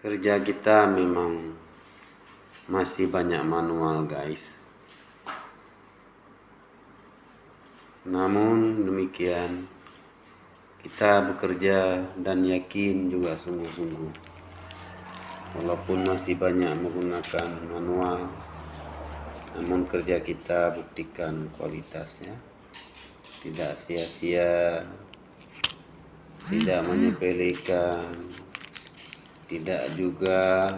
Kerja kita memang masih banyak manual, guys. Namun demikian, kita bekerja dan yakin juga sungguh-sungguh. Walaupun masih banyak menggunakan manual, namun kerja kita buktikan kualitasnya. Tidak sia-sia, tidak menyepelekan, tidak juga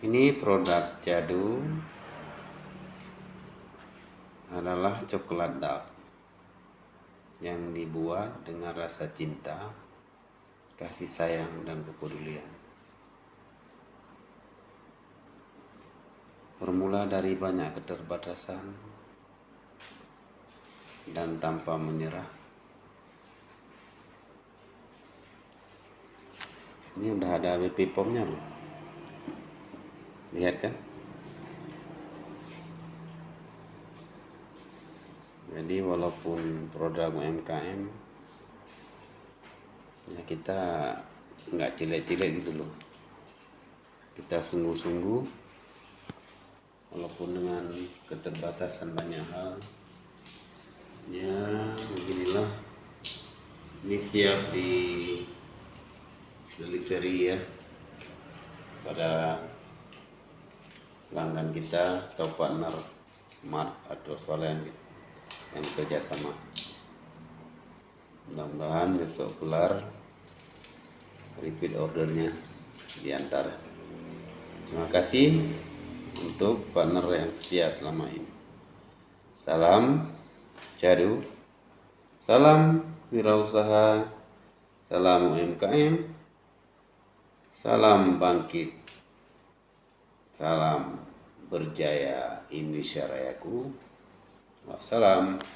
ini produk Jadu adalah coklat dark yang dibuat dengan rasa cinta, kasih sayang, dan kepedulian. Bermula dari banyak keterbatasan dan tanpa menyerah. Ini udah ada BP POM-nya loh. Lihat kan? Jadi walaupun produk UMKM, ya kita nggak cilek-cilek gitu loh. Kita sungguh-sungguh, walaupun dengan keterbatasan banyak hal. Ya beginilah. Ini siap di delivery ya pada pelanggan kita atau partner Mart atau swalayan yang bekerja sama. Mudah-mudahan besok kelar repeat ordernya diantar. Terima kasih untuk partner yang setia selama ini. Salam Jadu, salam wirausaha, salam UMKM, salam bangkit, salam berjaya Indonesia Rayaku. Wassalam.